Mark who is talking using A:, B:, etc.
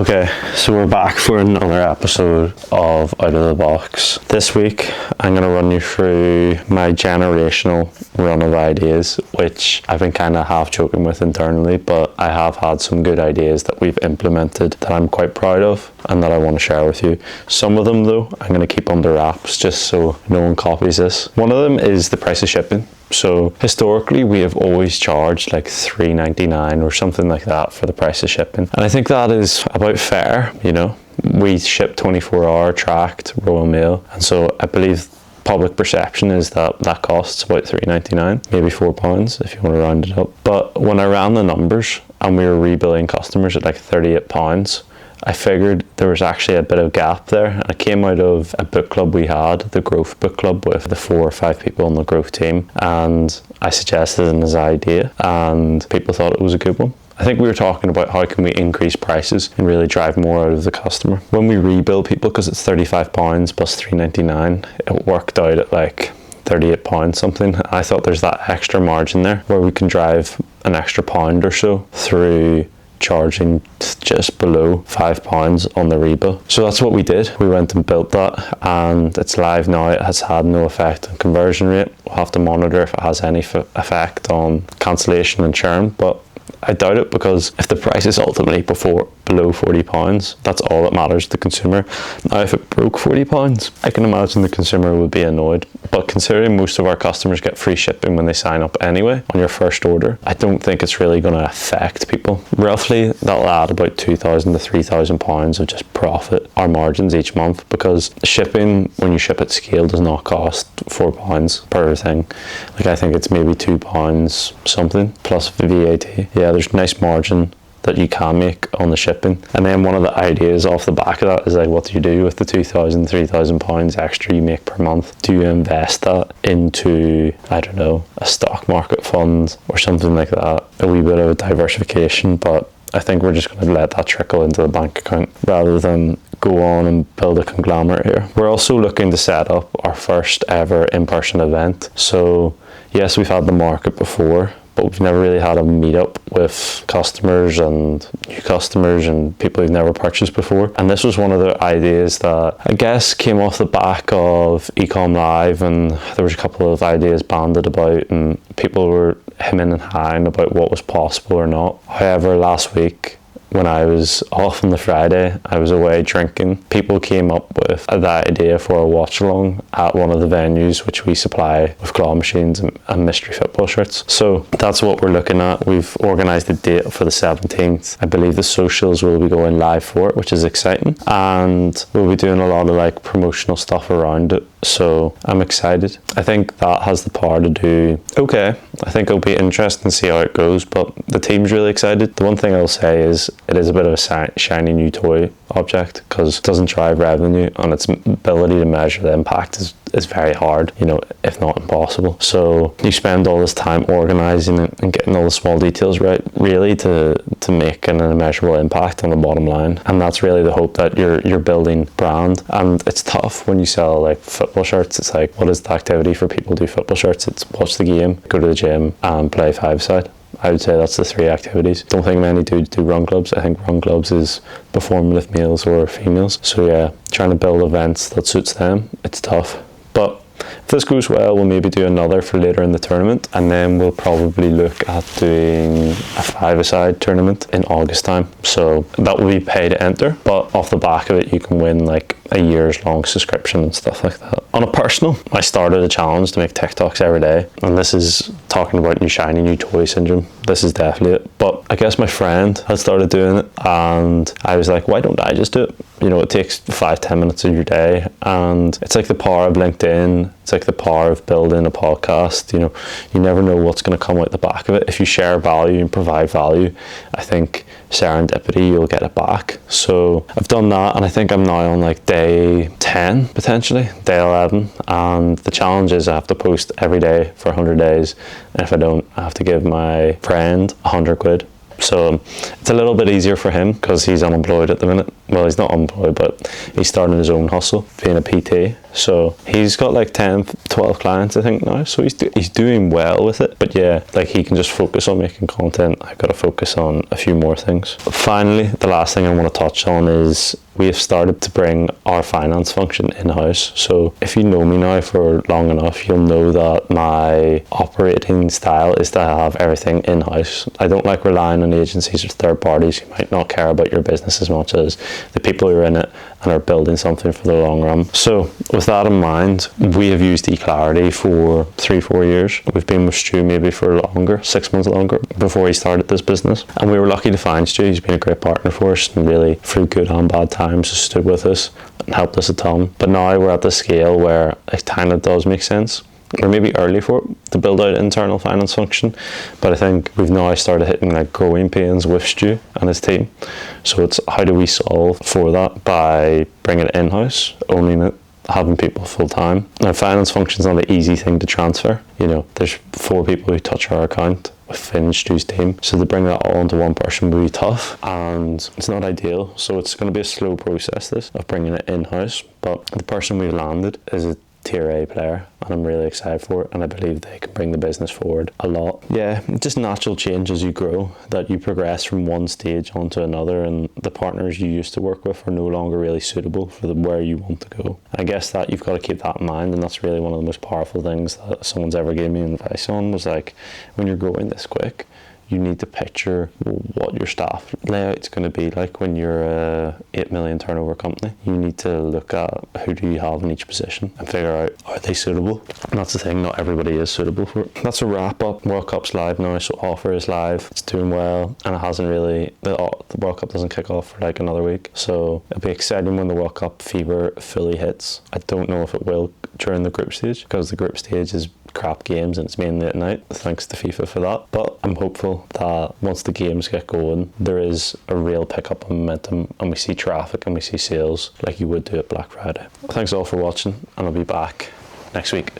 A: Okay, so we're back for another episode of Out of the Box. This week, I'm going to run you through my generational run of ideas, which I've been kind of half joking with internally, but I have had some good ideas that we've implemented that I'm quite proud of and that I want to share with you. Some of them, though, I'm going to keep under wraps just so no one copies this. One of them is the price of shipping. So historically, we have always charged like $3.99 or something like that for the price of shipping. And I think that is about fair, you know. We ship 24-hour tracked Royal Mail. And so I believe public perception is that that costs about $3.99, maybe £4 if you want to round it up. But when I ran the numbers and we were rebilling customers at like £38, I figured there was actually a bit of gap there, and it came out of a book club we had, the Growth Book Club, with the 4 or 5 people on the growth team, and I suggested it as an idea and people thought it was a good one. I think we were talking about how can we increase prices and really drive more out of the customer. When we rebill people, because it's £35 plus $3.99, it worked out at like £38 something. I thought there's that extra margin there where we can drive an extra £1 or so through charging just below £5 on the rebill. So that's what we did. We went and built that, and it's live now. It has had no effect on conversion rate. We'll have to monitor if it has any effect on cancellation and churn, but I doubt it, because if the price is ultimately below £40, that's all that matters to the consumer. Now, if it broke £40, I can imagine the consumer would be annoyed. But considering most of our customers get free shipping when they sign up anyway on your first order, I don't think it's really going to affect people. Roughly, that'll add about £2,000 to £3,000 of just profit, our margins each month, because shipping, when you ship at scale, does not cost £4 per thing. Like, I think it's maybe £2 something plus VAT. Yeah, there's nice margin that you can make on the shipping. And then one of the ideas off the back of that is like, what do you do with the £2,000, £3,000 extra you make per month? Do you invest that into, I don't know, a stock market fund or something like that? A wee bit of a diversification, but I think we're just going to let that trickle into the bank account rather than go on and build a conglomerate here. We're also looking to set up our first ever in-person event. So yes, we've had the market before, but we've never really had a meetup with customers and new customers and people who've never purchased before. And this was one of the ideas that I guess came off the back of Ecom Live, and there was a couple of ideas banded about and people were hemming and hawing about what was possible or not. However, last week, when I was off on the Friday, I was away drinking. People came up with that idea for a watch along at one of the venues which we supply with claw machines and mystery football shirts. So that's what we're looking at. We've organised a date for the 17th. I believe the socials will be going live for it, which is exciting. And we'll be doing a lot of like promotional stuff around it. So I'm excited. I think that has the power to do okay. I think it'll be interesting to see how it goes, but the team's really excited. The one thing I'll say is it is a bit of a shiny new toy object, because it doesn't drive revenue, and its ability to measure the impact is very hard, you know, if not impossible. So you spend all this time organising it and getting all the small details right, really to make an immeasurable impact on the bottom line. And that's really the hope, that you're building brand. And it's tough when you sell like football shirts. It's like, what is the activity for people who do football shirts? It's watch the game, go to the gym and play five-a-side. I would say that's the 3 activities. Don't think many do run clubs. I think run clubs is performed with males or females. So yeah, trying to build events that suits them, it's tough. But if this goes well, we'll maybe do another for later in the tournament, and then we'll probably look at doing a 5-a-side tournament in August time. So that will be pay to enter, but off the back of it, you can win like a year's long subscription and stuff like that. On a personal, I started a challenge to make TikToks every day, and this is talking about shiny new toy syndrome. This is definitely it. But I guess my friend had started doing it, and I was like, why don't I just do it? You know, it takes 5-10 minutes of your day, and it's like the power of LinkedIn. It's like the power of building a podcast. You know, you never know what's going to come out the back of it. If you share value and provide value, I think serendipity, you'll get it back. So I've done that, and I think I'm now on like day 10, potentially day 11, and the challenge is I have to post every day for 100 days, and if I don't, I have to give my friend £100. So it's a little bit easier for him because he's unemployed at the minute. Well, he's not unemployed, but he's starting his own hustle, being a PT. So he's got like 10, 12 clients, I think, now. So he's doing well with it. But yeah, like he can just focus on making content. I've got to focus on a few more things. Finally, the last thing I want to touch on is we have started to bring our finance function in-house. So if you know me now for long enough, you'll know that my operating style is to have everything in-house. I don't like relying on agencies or third parties who might not care about your business as much as the people who are in it and are building something for the long run. So with that in mind, we have used eClarity for 3-4 years. We've been with Stu maybe for longer, 6 months longer, before he started this business. And we were lucky to find Stu. He's been a great partner for us, and really through good and bad times has stood with us and helped us a ton. But now we're at the scale where it kind of does make sense. We're maybe early for it to build out internal finance function, but I think we've now started hitting like growing pains with Stu and his team. So it's how do we solve for that by bringing it in-house, owning it, having people full-time. Now, finance function's not an easy thing to transfer. You know, there's 4 people who touch our account within Stu's team, so to bring that all into one person will be tough, and it's not ideal. So it's going to be a slow process, this, of bringing it in-house, but the person we've landed is a tier A player, and I'm really excited for it, and I believe they can bring the business forward a lot. Yeah, just natural change as you grow, that you progress from one stage onto another, and the partners you used to work with are no longer really suitable for where you want to go. I guess that you've got to keep that in mind, and that's really one of the most powerful things that someone's ever gave me advice on, was like, when you're growing this quick, you need to picture what your staff layout's going to be like when you're a 8 million turnover company. You need to look at who do you have in each position and figure out, are they suitable? And that's the thing, not everybody is suitable for it. That's a wrap up. World Cup's live now, so Offer is live. It's doing well, and it hasn't really, the World Cup doesn't kick off for like another week. So it'll be exciting when the World Cup fever fully hits. I don't know if it will during the group stage, because the group stage is crap games and it's mainly at night, thanks to FIFA for that. But I'm hopeful that once the games get going, there is a real pickup in momentum, and we see traffic and we see sales like you would do at Black Friday. Thanks all for watching, and I'll be back next week.